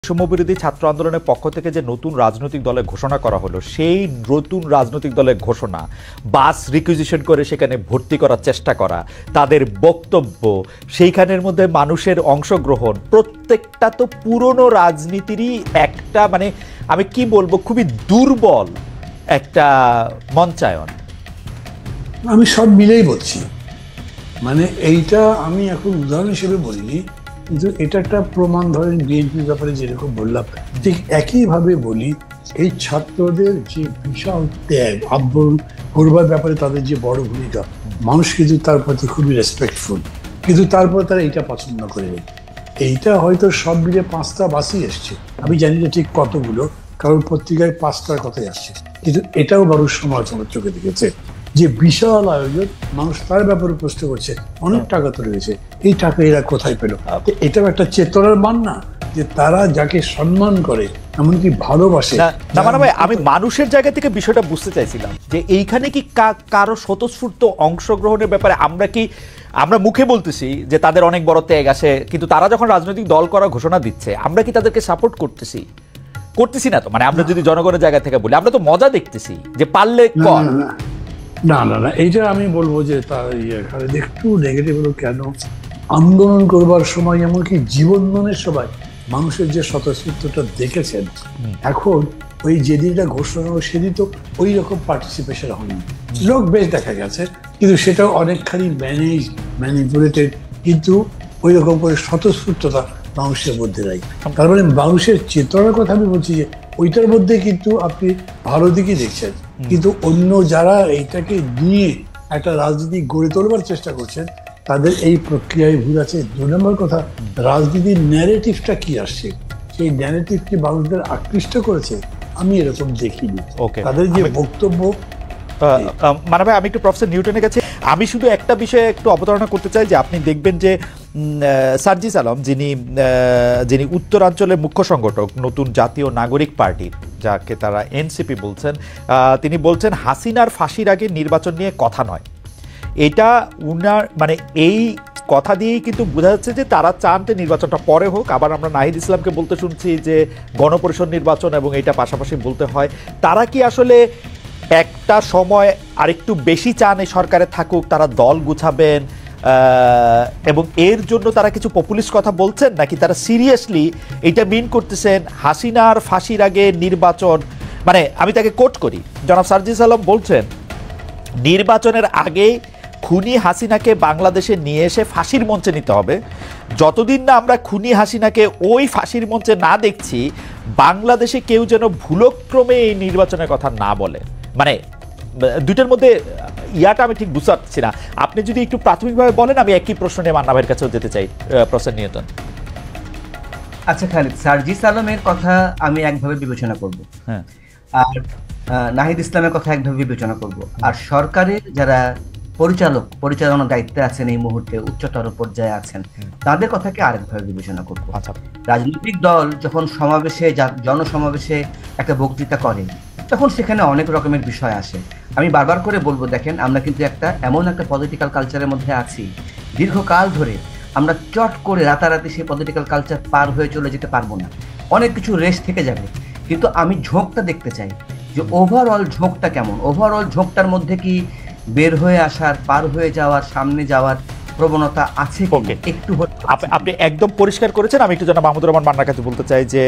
বৈষম্যবিরোধী ছাত্র আন্দোলনের পক্ষ থেকে যে নতুন রাজনৈতিক দলের ঘোষণা করা হলো, সেই নতুন রাজনৈতিক দলের ঘোষণা, বাস রিকুইজিশন করে সেখানে ভর্তি করার চেষ্টা করা, তাদের বক্তব্য, সেইখানের মধ্যে মানুষের অংশগ্রহণ, প্রত্যেকটা তো পুরনো রাজনীতিরই একটা আমি কি বলবো, খুবই দুর্বল একটা মঞ্চায়ন। আমি সব মিলেই বলছি, এইটা আমি এখন উদাহরণ হিসেবে বলিনি, কিন্তু এটা একটা প্রমাণ। ধরেন বিএনপির ব্যাপারে যেরকম বললাম, ঠিক একইভাবে বলি এই ছাত্রদের যে বিশাল ত্যাগ, আন্দোলন করবার ব্যাপারে তাদের যে বড় ভূমিকা, মানুষ কিন্তু তার প্রতি খুবই রেসপেক্টফুল, কিন্তু তারপর তারা এইটা পছন্দ করে নেই। এইটা হয়তো সব মিলে 5টা বাসই এসছে, আমি জানি না ঠিক কতগুলো, কারণ পত্রিকায় 5টার কথাই আসছে, কিন্তু এটাও মানুষ সমালোচনার চোখে দেখেছে যে বিশাল আয়োজন, মানুষ তার ব্যাপারে প্রশ্ন করছে, অনেক টাকা তো রয়েছে, এই টাকা এরা কোথায় পেল? এটাও একটা চেতনার মান না, যে তারা যাকে সম্মান করে, এমনকি ভালোবাসে। আমি মানুষের জায়গা থেকে বিষয়টা বুঝতে চাইছিলাম যে এইখানে কি কারো স্বতঃস্ফূর্ত অংশগ্রহণের ব্যাপারে আমরা মুখে বলতেছি যে তাদের অনেক বড় ত্যাগ আসে, কিন্তু তারা যখন রাজনৈতিক দল করার ঘোষণা দিচ্ছে, আমরা কি তাদেরকে সাপোর্ট করতেছি না তো? আমরা যদি জনগণের জায়গা থেকে বলি, আমরা তো মজা দেখতেছি যে পারলে কর। না, এইটা আমি বলবো যে তার একটু নেগেটিভ হলো। কেন? আন্দোলন করবার সময়, এমনকি জীবনদানের সময় মানুষের যে স্বতঃস্ফূর্তটা দেখেছেন, এখন ওই যেদিনটা ঘোষণা হলো সেদিন তো ওই রকম পার্টিসিপেশন হয়নি। লোক বেশ দেখা গেছে, কিন্তু সেটাও অনেকখানি ম্যানিপুলেটেড, কিন্তু ওই রকম করে স্বতঃস্ফূর্ততা মানুষের মধ্যে নাই। তার মানে মানুষের চেতনার কথা আমি বলছি যে ওইটার মধ্যে কিন্তু আপনি ভালো দিকই দেখছেন, কিন্তু অন্য যারা এইটাকে নিয়ে একটা রাজনীতি গড়ে তোলবার চেষ্টা করছেন, তাদের এই প্রক্রিয়ায় ভুল আছে। 2 নম্বর কথা, রাজনীতির ন্যারেটিভটা কি আসছে, সেই ন্যারেটিভ কি মানুষদের আকৃষ্ট করেছে? আমি এরকম দেখিনি। তাদের যে বক্তব্য। ভাই, আমি একটু প্রফেসর নিউটনের কাছে, আমি শুধু একটা বিষয়ে একটু অবতারণা করতে চাই যে আপনি দেখবেন যে সার্জিস আলম, যিনি উত্তরাঞ্চলের মুখ্য সংগঠক নতুন জাতীয় নাগরিক পার্টির, যাকে তারা এনসিপি বলছেন, তিনি বলছেন হাসিনার ফাঁসির আগে নির্বাচন নিয়ে কথা নয়। এটা উনার এই কথা দিয়েই কিন্তু বোঝা যাচ্ছে যে তারা চান যে নির্বাচনটা পরে হোক। আবার আমরা নাহিদ ইসলামকে বলতে শুনছি যে গণপরিষদ নির্বাচন এবং এটা পাশাপাশি বলতে হয়। তারা কি আসলে একটা সময় আরেকটু বেশি চান এই সরকারে থাকুক, তারা দল গুছাবেন, এবং এর জন্য তারা কিছু পপুলিস্ট কথা বলছেন, নাকি তারা সিরিয়াসলি এটা মিন করতেছেন হাসিনার ফাঁসির আগে নির্বাচন? আমি তাকে কোট করি, জনাব সার্জিস আলম বলছেন নির্বাচনের আগে খুনি হাসিনাকে বাংলাদেশে নিয়ে এসে ফাঁসির মঞ্চে নিতে হবে। যতদিন না আমরা খুনি হাসিনাকে ওই ফাঁসির মঞ্চে না দেখছি, বাংলাদেশে কেউ যেন ভুলক্রমে এই নির্বাচনের কথা না বলে। দুইটার মধ্যে ইয়াটা আমি ঠিক বুঝতে পারছি না। আপনি যদি একটু প্রাথমিকভাবে বলেন, আমি একই প্রশ্ন নিয়ে মান্না ভাইয়ের কাছেও যেতে চাই। Professor Newton. আচ্ছা খালিদ, সার্জিস আলমের কথা আমি একভাবে বিবেচনা করব, হ্যাঁ, আর নাহিদ ইসলামের কথা একভাবে বিবেচনা করব, আর সরকারের যারা পরিচালনার দায়িত্বে আছেন, এই মুহূর্তে উচ্চতর পর্যায়ে আছেন, তাদের কথাকে আরেকভাবে বিবেচনা করব। রাজনৈতিক দল যখন জনসমাবেশে একটা বক্তৃতা করে, তখন সেখানে অনেক রকমের বিষয় আসে। আমি বারবার করে বলবো, দেখেন, আমরা কিন্তু এমন একটা পলিটিক্যাল কালচারের মধ্যে আছি, দীর্ঘকাল ধরে আমরা চট করে রাতারাতি সেই পলিটিক্যাল কালচার পার হয়ে চলে যেতে পারবো না, অনেক কিছু রেস থেকে যাবে। কিন্তু আমি ঝোঁকটা দেখতে চাই যে ওভারঅল ঝোঁকটা কেমন, ওভারঅল ঝোঁকটার মধ্যে কি বের হয়ে আসার, পার হয়ে যাওয়ার, সামনে যাওয়ার প্রবণতা আছে। একটু আপনি একদম পরিষ্কার করেছেন। আমি একটু জনাব মাহমুদুর রহমান মান্নার কাছে বলতে চাই যে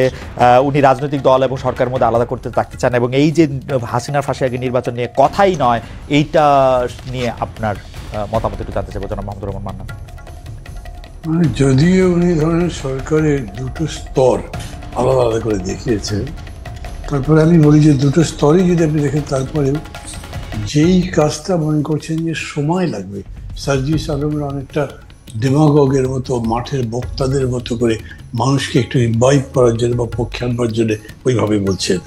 উনি রাজনৈতিক দল এবং সরকারের মধ্যে আলাদা করতে থাকতে চান, এবং এই যে হাসিনার ফাঁসি আগে নির্বাচন নিয়ে কথাই নয়, এইটা নিয়ে আপনার মতামত একটু জানতে চাইব জনাব মাহমুদুর রহমান মান্না। যদিও উনি ধরেন সরকারের 2টো স্তর আলাদা আলাদা করে দেখিয়েছেন, তারপরে আমি বলি যে 2টো স্তরই যদি আপনি দেখেন, তারপরে যেই কাজটা মনে করছেন যে সময় লাগবে, সার্জিস আলমের অনেকটা ডেমাগগের মতো, মাঠের বক্তাদের মতো করে মানুষকে একটু ইনভাইট করার জন্য বা পক্ষে আনবার জন্য ওইভাবে বলছেন,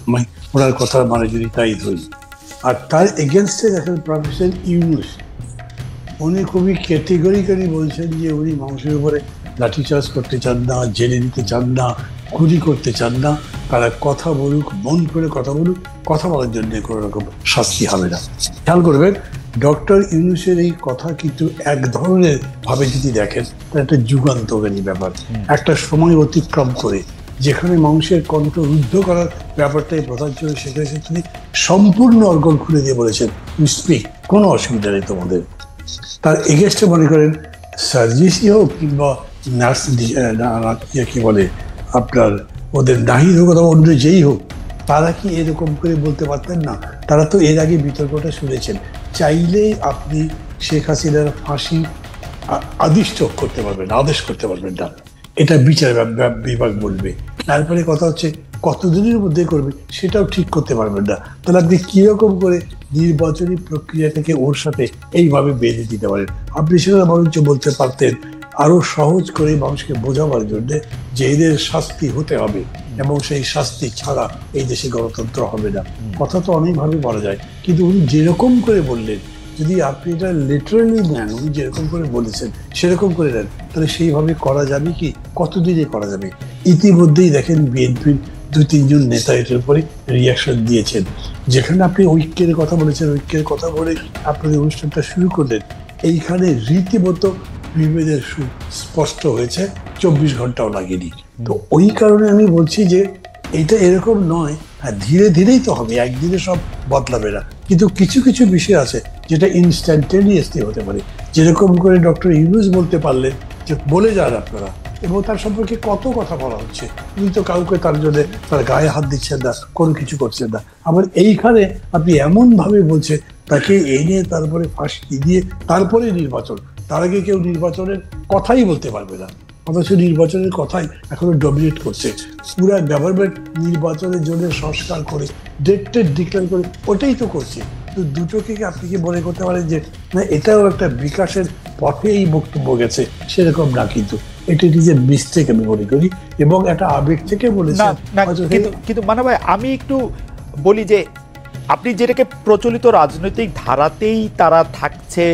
ওনার কথার যদি তাই ধরি। আর তার এগেনস্টে দেখেন প্রফেসর ইউনূস, উনি খুবই ক্যাটেগরিক্যালি বলছেন যে উনি মানুষের উপরে লাঠিচার্জ করতে চান না, জেলে দিতে চান না, গুলি করতে চান না, তারা কথা বলুক, মন করে কথা বলুক, কথা বলার জন্য কোনো রকম শাস্তি হবে না। খেয়াল করবেন, ডক্টর ইউনূসের এই কথা কিন্তু এক ধরনের ভাবে যদি দেখেন, একটা যুগান্তকারী ব্যাপার। একটা সময় অতিক্রম করে যেখানে মানুষের কণ্ঠ রুদ্ধ করার ব্যাপারটাই প্রধান ছিল, সেখানে তিনি সম্পূর্ণ অর্গল খুলে দিয়ে বলেছেন ইউ স্পিক, কোনো অসুবিধা নেই তোমাদের। তার এগেস্টে মনে করেন সার্জিসই হোক কিংবা নার্স কি বলে আপনার ওদের নাহিদ হোক অথবা অন্য যেই হোক, তারা কি এরকম করে বলতে পারতেন না? তারা তো এর আগে বিতর্কটা শুনেছেন। চাইলেই আপনি শেখ হাসিনার ফাঁসি আদিষ্ট করতে পারবেন, আদেশ করতে পারবেন না, এটা বিচার বিভাগ বলবে। তারপরে কথা হচ্ছে কতদিনের মধ্যে করবে সেটাও ঠিক করতে পারবেন না। তাহলে আপনি কিরকম করে নির্বাচনী প্রক্রিয়াটাকে ওর সাথে এইভাবে বেঁধে দিতে পারেন? আপনি সেটা বরঞ্চ বলতে পারতেন আরো সহজ করে মানুষকে বোঝাবার জন্য যে এদের শাস্তি হতে হবে এবং সেই শাস্তি ছাড়া এই দেশে গণতন্ত্র হবে না। কথা তো অনেকভাবে বলা যায়, কিন্তু উনি যেরকম করে বললেন, যদি আপনি এটা লিটারালি নেন, উনি যেরকম করে বলেছেন সেরকম করে নেন, তাহলে সেইভাবে করা যাবে কি? কতদিনে করা যাবে? ইতিমধ্যেই দেখেন বিএনপির 2-3 জন নেতা এটার উপরে রিয়াকশন দিয়েছেন। যেখানে আপনি ঐক্যের কথা বলেছেন, ঐক্যের কথা বলে আপনাদের অনুষ্ঠানটা শুরু করলেন, এইখানে রীতিমতো বিভেদের সুর স্পষ্ট হয়েছে, 24 ঘন্টাও লাগেনি। তো ওই কারণে আমি বলছি যে এটা এরকম নয়, হ্যাঁ ধীরে ধীরেই তো হবে, একদিনে সব বদলাবে না। কিন্তু কিছু কিছু বিষয় আছে যেটা ইনস্ট্যান্টেনিয়াসলি হতে পারে, যেরকম করে ডক্টর ইউনূস বলতে পারলেন যে বলে যান আপনারা, এবং তার সম্পর্কে কত কথা বলা হচ্ছে, উনি তো কাউকে তার জন্য তার গায়ে হাত দিচ্ছেন না, কোনো কিছু করছেন না। আবার এইখানে আপনি এমনভাবে বলছেন তাকে এনে তারপরে ফাঁসি দিয়ে তারপরে নির্বাচন, তার আগে কেউ নির্বাচনের কথাই বলতে পারবে না, অথচ নির্বাচনের কথাই এখনো ডমিনেট করছে। পুরা গভর্নমেন্ট নির্বাচনের জন্য সংস্কার করে ডেট ডিক্লেয়ার করে ওটাই তো করছে। তো দুটোকে আপনি কি মনে করতে পারেন যে না এটাও একটা বিকাশের পথে এই বক্তব্য গেছে? সেরকম না, কিন্তু এটা নিজের মিস্টেক আমি মনে করি, এবং একটা আবেগ থেকে বলেছে। কিন্তু মানে ভাই আমি একটু বলি যে আপনি যেটাকে প্রচলিত রাজনৈতিক ধারাতেই তারা থাকছে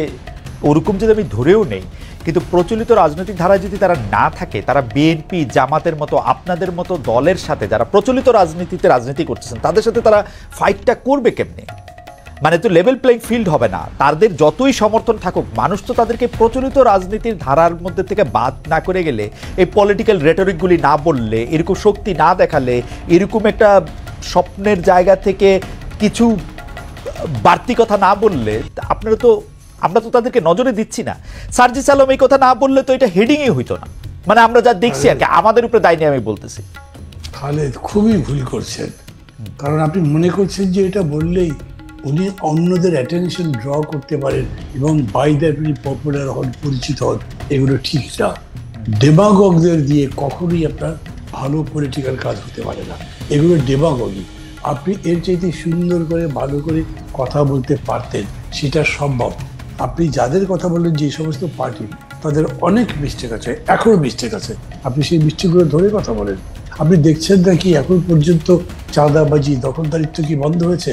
ওরকম যদি আমি ধরেও নেই, কিন্তু প্রচলিত রাজনৈতিক ধারায় যদি তারা না থাকে, তারা বিএনপি জামাতের মতো আপনাদের মতো দলের সাথে যারা প্রচলিত রাজনীতিতে রাজনীতি করতেছেন তাদের সাথে তারা ফাইটটা করবে কেমনে? মানে তো লেভেল প্লেইং ফিল্ড হবে না। তাদের যতই সমর্থন থাকুক, মানুষ তো তাদেরকে প্রচলিত রাজনীতির ধারার মধ্যে থেকে বাদ না করে গেলে, এই পলিটিক্যাল রেটরিকগুলি না বললে, এরকম শক্তি না দেখালে, এরকম একটা স্বপ্নের জায়গা থেকে কিছু বাড়তি কথা না বললে, আমরা তো তাদেরকে নজরে দিচ্ছি না। সার্জিস আলম এই কথা না বললে তো এটা হেডিংই হইতো না। মানে আমরা যা দেখছি আর কি, আমাদের উপরে দায় নিয়ে আমি বলতেছি। খালেদ খুবই ভুল করছেন, কারণ আপনি মনে করছেন যে এটা বললেই উনি অন্যদের অ্যাটেনশন ড্র করতে পারেন এবং বাই দ্যাট উনি পপুলার হন, পরিচিত হন। এগুলো ঠিক না। ডেমাগগদের দিয়ে কখনোই আপনার ভালো পলিটিক্যাল কাজ হতে পারে না, এগুলো ডেমাগগি। আপনি এর চাইতে সুন্দর করে ভালো করে কথা বলতে পারতেন, সেটা সম্ভব। আপনি যাদের কথা বললেন যে সমস্ত পার্টি, তাদের অনেক মিস্টেক আছে, এখনো মিস্টেক আছে, আপনি সেই মিস্টেকগুলো ধরে কথা বলেন। আপনি দেখছেন নাকি এখন পর্যন্ত চাঁদাবাজি, দখলদারিত্ব কি বন্ধ হয়েছে?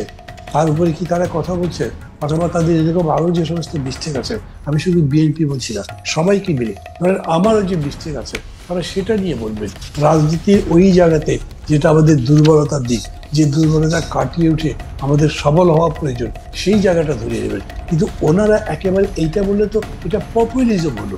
তার উপরে কি তারা কথা বলছে? অথবা তাদের এরকম আরও যে সমস্ত মিস্টেক আছে, আমি শুধু বিএনপি বলছি না, সবাইকে মিলে ধরেন আমারও যে মিস্টেক আছে তারা সেটা নিয়ে বলবেন। রাজনীতির ওই জায়গাতে যেটা আমাদের দুর্বলতার দিক, যে দুর্বলতা কাটিয়ে উঠে আমাদের সবল হওয়া প্রয়োজন, সেই জায়গাটা ধরিয়ে দেবেন। কিন্তু ওনারা একেবারে এইটা বললে তো এটা পপুলিজম হলো,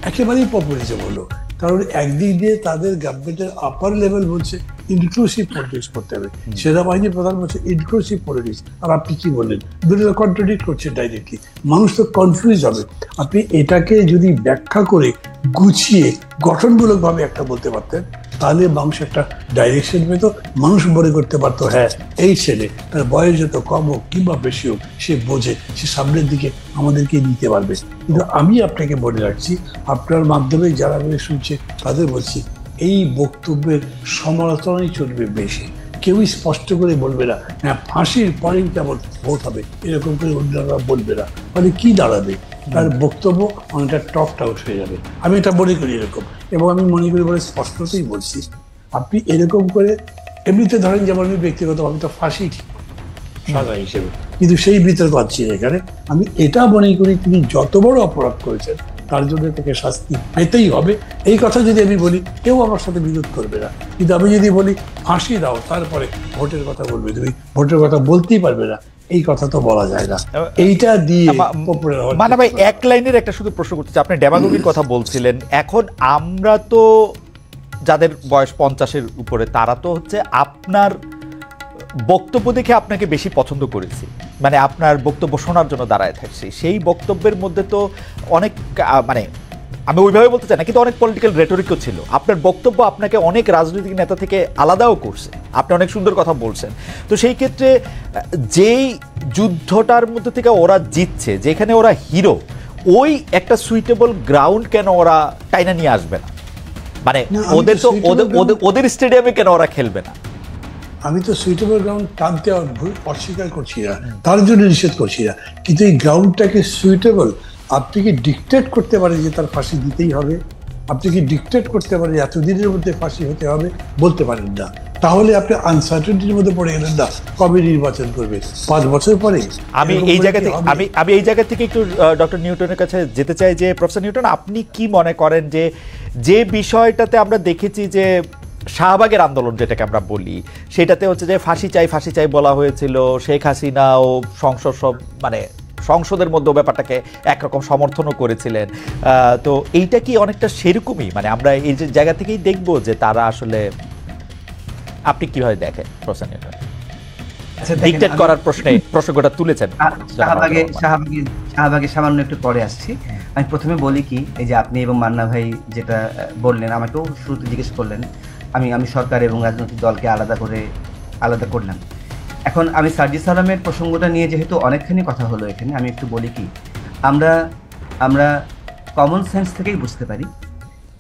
একেবারেই পপুলিজম হলো। কারণ একদিক দিয়ে তাদের গভর্নমেন্টের আপার লেভেল বলছে ইনক্লুসিভ পলিটিক্স করতে হবে, সেনাবাহিনী প্রধান বলছে ইনক্লুসিভ পলিটিক্স, আর আপনি কি বললেন? দুটো কন্ট্রাডিক্ট করছেন ডাইরেক্টলি। মানুষ তো কনফিউজ হবে। আপনি এটাকে যদি ব্যাখ্যা করে গুছিয়ে গঠনমূলকভাবে একটা বলতে পারতেন, তাহলে মানুষ একটা ডাইরেকশন পেত, মানুষ মনে করতে পারতো হ্যাঁ এই ছেলে, তার বয়স যত কম হোক কিংবা বেশি হোক, সে বোঝে, সে সামনের দিকে আমাদেরকে নিতে পারবে। কিন্তু আমি আপনাকে বলে রাখছি, আপনার মাধ্যমে যারা বলে শুনছে তাদের বলছি, এই বক্তব্যের সমালোচনাই চলবে বেশি। কেউই স্পষ্ট করে বলবে না হ্যাঁ ফাঁসির পরেই কেমন ভোট হবে, এরকম করে অন্যরা বলবে না। মানে কি দাঁড়াবে? তার বক্তব্য অনেকটা টকড আউট হয়ে যাবে। আমি এটা মনে করি এরকম, এবং আমি মনে করি বলে স্পষ্টতই বলছি। আপনি এরকম করে এমনিতে ধরেন, যেমন আমি ব্যক্তিগতভাবে তো ফাঁসি ঠিক সাজা হিসেবে, কিন্তু সেই বিতর্ক হচ্ছে এখানে। আমি এটা মনে করি তিনি যত বড় অপরাধ করেছেন তার জন্য তাকে শাস্তি পেতেই হবে। এই কথা যদি আমি বলি, কেউ আমার সাথে বিরোধ করবে না। কিন্তু আমি যদি বলি ফাঁসি দাও, তারপরে ভোটের কথা বলবে, তুমি ভোটের কথা বলতেই পারবে না, এই কথা তো বলা যায় না। এইটা দিয়ে মানে ভাই এক লাইনের একটা শুধু প্রশ্ন করতে চাই, আপনি ডেমাগোগির কথা বলছিলেন। এখন আমরা তো যাদের বয়স 50-এর উপরে, তারা তো হচ্ছে আপনার বক্তব্য দেখে আপনাকে বেশি পছন্দ করেছি, মানে আপনার বক্তব্য শোনার জন্য দাঁড়ায় থাকছি। সেই বক্তব্যের মধ্যে তো অনেক মানে আমি ওইভাবে বলতে চাই না, কিন্তু অনেক পলিটিক্যাল রেটরিকও ছিল। আপনার বক্তব্য আপনাকে অনেক রাজনৈতিক নেতা থেকে আলাদাও করছে, আপনি অনেক সুন্দর কথা বলছেন। তো সেই ক্ষেত্রে যেই যুদ্ধটার মধ্যে থেকে ওরা জিতছে, যেখানে ওরা হিরো, ওই একটা সুইটেবল গ্রাউন্ড কেন ওরা টাইনা নিয়ে আসবে না? মানে ওদের তো ওদের স্টেডিয়ামে কেন ওরা খেলবে না? আমি তো সুইটেবল গ্রাউন্ড টানতে অস্বীকার করছি না, তার জন্য নিষেধ করছি না, কিন্তু এই গ্রাউন্ডটাকে সুইটেবল আপনি কি ডিকটেট করতে পারেন যে তার ফাঁসি দিতেই হবে? আপনি কি ডিকটেট করতে পারেন এতদিনের মধ্যে ফাঁসি হতে হবে? বলতে পারেন না। তাহলে আপনি আনসার্টেনিটির মধ্যে পড়ে গেলেন না, কবে নির্বাচন করবে, 5 বছর পরে? আমি এই জায়গা থেকে একটু ডক্টর নিউটনের কাছে যেতে চাই যে প্রফেসর নিউটন, আপনি কি মনে করেন যে বিষয়টাতে আমরা দেখেছি যে শাহবাগের আন্দোলন যেটাকে আমরা বলি, সেটাতে হচ্ছে যে ফাঁসি চাই বলা হয়েছিল, শেখ হাসিনা ও সংসদের মধ্যে ব্যাপারটাকে একরকম সমর্থনও করেছিলেন। তো এইটা কি অনেকটা সেরকমই, মানে আমরা এই যে জায়গা থেকেই দেখবো যে তারা আসলে, আপনি কিভাবে দেখেন প্রফেসর নিউটন ডিকটেট করার প্রসঙ্গটা তুলেছেন? শাহবাগে সামান্য একটু পরে আসছি। আমি প্রথমে বলি কি, এই যে আপনি এবং মান্না ভাই যেটা বললেন, আমাকেও শুরুতে জিজ্ঞেস করলেন, আমি সরকার এবং রাজনৈতিক দলকে আলাদা করলাম। এখন আমি সার্জিস আলমের প্রসঙ্গটা নিয়ে যেহেতু অনেকখানি কথা হলো এখানে, আমি একটু বলি কি, আমরা কমন সেন্স থেকেই বুঝতে পারি।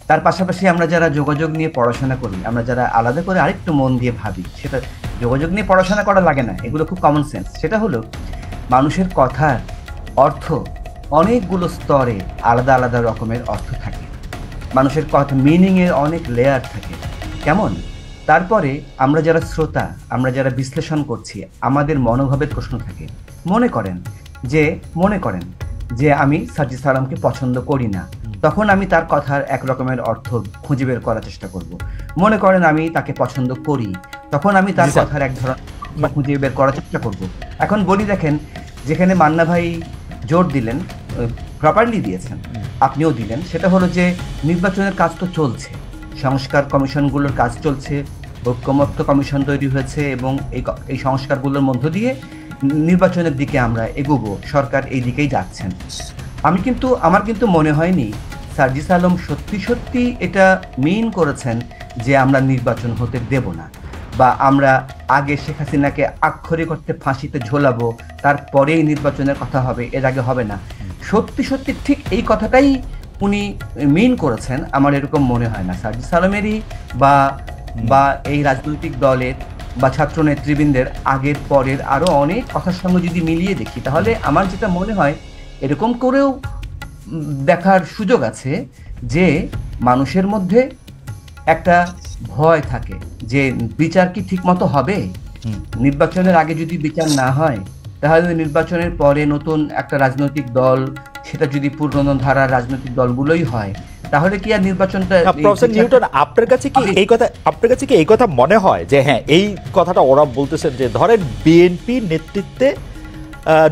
তার পাশাপাশি আমরা যারা যোগাযোগ নিয়ে পড়াশোনা করি, আমরা যারা আলাদা করে আরেকটু মন দিয়ে ভাবি, সেটা যোগাযোগ নিয়ে পড়াশোনা করা লাগে না, এগুলো খুব কমন সেন্স। সেটা হলো মানুষের কথার অর্থ অনেকগুলো স্তরে আলাদা আলাদা রকমের অর্থ থাকে, মানুষের কথা মিনিংয়ের অনেক লেয়ার থাকে। কেমন? তারপরে আমরা যারা শ্রোতা, আমরা যারা বিশ্লেষণ করছি, আমাদের মনোভাবের প্রশ্ন থাকে। মনে করেন যে আমি সার্জিস আলমকে পছন্দ করি না, তখন আমি তার কথার এক রকমের অর্থ খুঁজে বের করার চেষ্টা করব। মনে করেন আমি তাকে পছন্দ করি, তখন আমি তার কথার এক ধরনের খুঁজে বের করার চেষ্টা করব। এখন বলি, দেখেন, যেখানে মান্না ভাই জোর দিলেন, প্রপারলি দিয়েছেন, আপনিও দিলেন, সেটা হলো যে নির্বাচনের কাজ তো চলছে, সংস্কার কমিশনগুলোর কাজ চলছে, ঐক্যমত্য কমিশন তৈরি হয়েছে এবং এই সংস্কারগুলোর মধ্য দিয়ে নির্বাচনের দিকে আমরা এগোবো, সরকার এই দিকেই যাচ্ছেন। আমার কিন্তু মনে হয়নি সার্জিস আলম সত্যি এটা মিন করেছেন যে আমরা নির্বাচন হতে দেব না, বা আমরা আগে শেখ হাসিনাকে আক্ষরিক অর্থে ফাঁসিতে ঝোলাবো, তারপরেই নির্বাচনের কথা হবে, এর আগে হবে না। সত্যি ঠিক এই কথাটাই উনি মিন করেছেন, আমার এরকম মনে হয় না। সার্জিস আলমেরই বা এই রাজনৈতিক দলের বা ছাত্র নেতৃবৃন্দের আগের পরের আরো অনেক কথার সঙ্গে যদি মিলিয়ে দেখি, তাহলে আমার যেটা মনে হয়, এরকম করেও দেখার সুযোগ আছে যে মানুষের মধ্যে একটা ভয় থাকে যে বিচার কি ঠিক মতো হবে, নির্বাচনের আগে যদি বিচার না হয়, তাহলে নির্বাচনের পরে নতুন একটা রাজনৈতিক দল, সেটা যদি পুরনো ধারার রাজনৈতিক দলগুলোই হয়, তাহলে কি আর নির্বাচনটা? প্রফেসর নিউটন, আপনার কাছে কি এই কথা মনে হয় যে হ্যাঁ, এই কথাটা ওরা বলতেছেন যে ধরেন বিএনপি নেতৃত্বে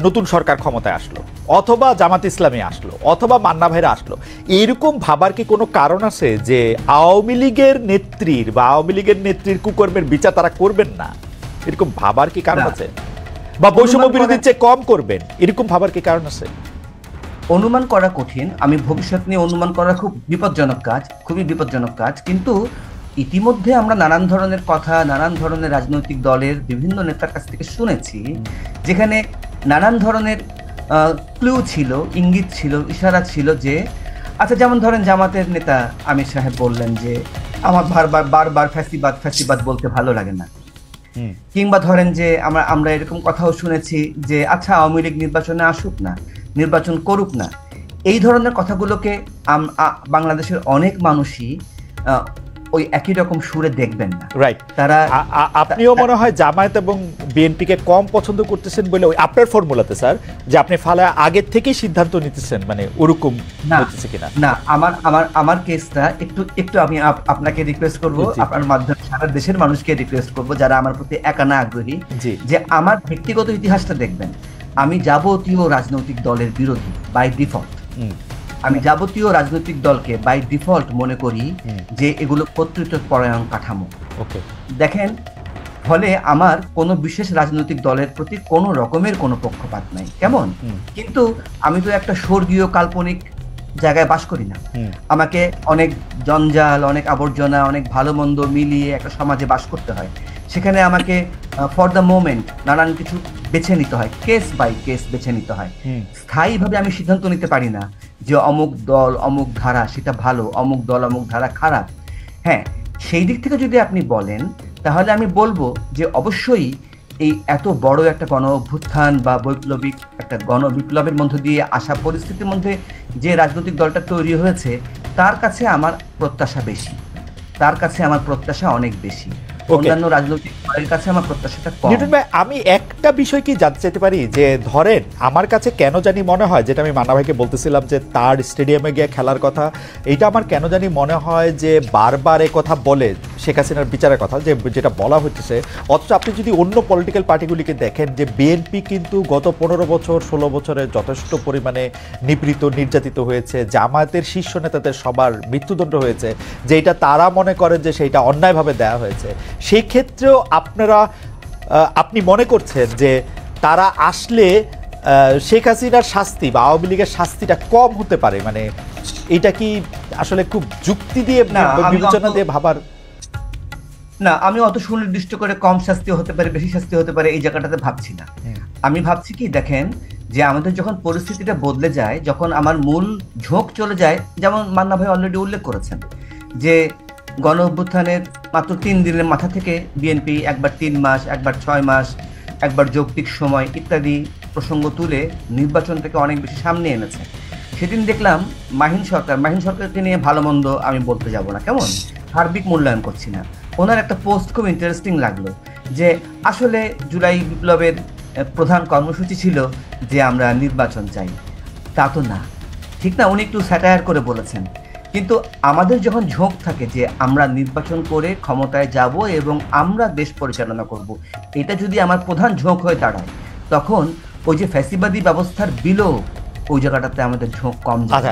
নতুন সরকার ক্ষমতায় আসলো, অথবা জামাত ইসলামী আসলো, অথবা মান্না ভাইরা আসলো, এরকম ভাবার কি কোনো কারণ আছে যে আওয়ামী লীগের নেত্রীর কুকর্মের বিচার তারা করবেন না? এরকম ভাবার কি কারণ আছে? বা বৈষম্য বিরোধীর চেয়ে কম করবেন, এরকম ভাবার কি কারণ আছে? অনুমান করা কঠিন, আমি ভবিষ্যৎ নিয়ে অনুমান করা খুবই বিপজ্জনক কাজ। কিন্তু ইতিমধ্যে আমরা নানান ধরনের কথা, নানান ধরনের রাজনৈতিক দলের বিভিন্ন নেতার কাছ থেকে শুনেছি, যেখানে নানান ধরনের ক্লু ছিল, ইঙ্গিত ছিল, ইশারা ছিল যে, আচ্ছা, যেমন ধরেন জামাতের নেতা আমির সাহেব বললেন যে আমার বারবার ফ্যাসিবাদ বলতে ভালো লাগে না, কিংবা ধরেন যে আমরা এরকম কথাও শুনেছি যে আচ্ছা, আওয়ামী লীগ নির্বাচনে আসুক না, নির্বাচন করুক না। এই ধরনের কথাগুলোকে বাংলাদেশের অনেক মানুষই ওই একই রকম সুরে দেখবেন না। রাইট। আপনিও মনে হয় জামায়াত এবং বিএনপিকে কম পছন্দ করতেছেন বলে আপনার ফর্মুলাতে স্যার, যে আপনি ফালা আগের থেকেই সিদ্ধান্ত নিতেছেন, মানে ওরকম হচ্ছে কিনা? না, আমার কেসটা একটু আমি আপনাকে রিকোয়েস্ট করব, আপনার মাধ্যমে সারা দেশের মানুষকে রিকোয়েস্ট করব যারা আমার প্রতি একানা আগ্রহী, যে আমার ব্যক্তিগত ইতিহাসটা দেখবেন। আমি যাবতীয় রাজনৈতিক দলের বিরোধী বাই ডিফল্ট, আমি যাবতীয় রাজনৈতিক দলকে বাই ডিফল্ট মনে করি যে এগুলো কর্তৃত্ব পরায়ণ কাঠামো। ওকে, দেখেন, ফলে আমার কোনো বিশেষ রাজনৈতিক দলের প্রতি কোনো রকমের কোনো পক্ষপাত নাই, কেমন? কিন্তু আমি তো একটা স্বর্গীয় কাল্পনিক জায়গায় বাস করি না। আমাকে অনেক জঞ্জাল, অনেক আবর্জনা, অনেক ভালো মন্দ মিলিয়ে একটা সমাজে বাস করতে হয়। সেখানে আমাকে ফর দ্য মোমেন্ট নানান কিছু বেছে নিতে হয়, কেস বাই কেস বেছে নিতে হয়। স্থায়ীভাবে আমি সিদ্ধান্ত নিতে পারি না যে অমুক দল অমুক ধারা সেটা ভালো, অমুক দল অমুক ধারা খারাপ। হ্যাঁ, সেই দিক থেকে যদি আপনি বলেন তাহলে আমি বলবো যে অবশ্যই এই এত বড় একটা গণ অভ্যুত্থান বা বৈপ্লবিক একটা গণবিপ্লবের মধ্য দিয়ে আসা পরিস্থিতির মধ্যে যে রাজনৈতিক দলটা তৈরি হয়েছে তার কাছে আমার প্রত্যাশা বেশি, তার কাছে আমার প্রত্যাশা অনেক বেশি। অন্যান্য রাজনৈতিক দলের কাছে আমার প্রত্যাশাটা কম। নিউটন ভাই, আমি একটা বিষয় কি জানতে চাইতে পারি যে ধরেন আমার কাছে কেন জানি মনে হয়, যেটা আমি মান্না ভাইকে বলতেছিলাম যে তার স্টেডিয়ামে গিয়ে খেলার কথা, এটা আমার কেন জানি মনে হয় যে বারবার এ কথা বলে শেখ হাসিনার বিচারের কথা যে যেটা বলা হচ্ছে, অথচ আপনি যদি অন্য পলিটিক্যাল পার্টিগুলিকে দেখেন যে বিএনপি কিন্তু গত 15 বছর 16 বছরে যথেষ্ট পরিমাণে নিপীড়িত নির্যাতিত হয়েছে, জামায়াতের শীর্ষ নেতাদের সবার মৃত্যুদণ্ড হয়েছে, যেটা তারা মনে করেন যে সেইটা অন্যায়ভাবে দেওয়া হয়েছে। সেই ক্ষেত্রেও আপনি মনে করছেন যে তারা আসলে শেখ হাসিনার শাস্তি বা আওয়ামী লীগের শাস্তিটা কম হতে পারে? মানে এটা কি আসলে খুব যুক্তি দিয়ে বিবেচনা দিয়ে ভাবার? না, আমি অত সুনির্দিষ্ট করে কম শাস্তি হতে পারে বেশি শাস্তি হতে পারে এই জায়গাটাতে ভাবছি না। আমি ভাবছি কি, দেখেন যে আমাদের যখন পরিস্থিতিটা বদলে যায়, যখন আমার মূল ঝোঁক চলে যায়, যেমন মান্না ভাই অলরেডি উল্লেখ করেছেন যে গণ অভ্যুত্থানের মাত্র 3 দিনের মাথা থেকে বিএনপি একবার 3 মাস, একবার 6 মাস, একবার যৌক্তিক সময় ইত্যাদি প্রসঙ্গ তুলে নির্বাচনটাকে অনেক বেশি সামনে এনেছে। সেদিন দেখলাম মাহিন সরকারকে নিয়ে ভালো মন্দ আমি বলতে যাব না, কেমন, সার্বিক মূল্যায়ন করছি না, ওনার একটা পোস্ট খুব ইন্টারেস্টিং লাগলো যে আসলে জুলাই বিপ্লবের প্রধান কর্মসূচি ছিল যে আমরা নির্বাচন চাই। তা তো না, ঠিক না? উনি একটু স্যাটায়ার করে বলেছেন। কিন্তু আমাদের যখন ঝোঁক থাকে যে আমরা নির্বাচন করে ক্ষমতায় যাব এবং আমরা দেশ পরিচালনা করব, এটা যদি আমার প্রধান ঝোঁক হয়ে দাঁড়ায়, তখন ওই যে ফ্যাসিবাদী ব্যবস্থার বিলোপ, ওই জায়গাটাতে আমাদের ঝোঁক কম যায়।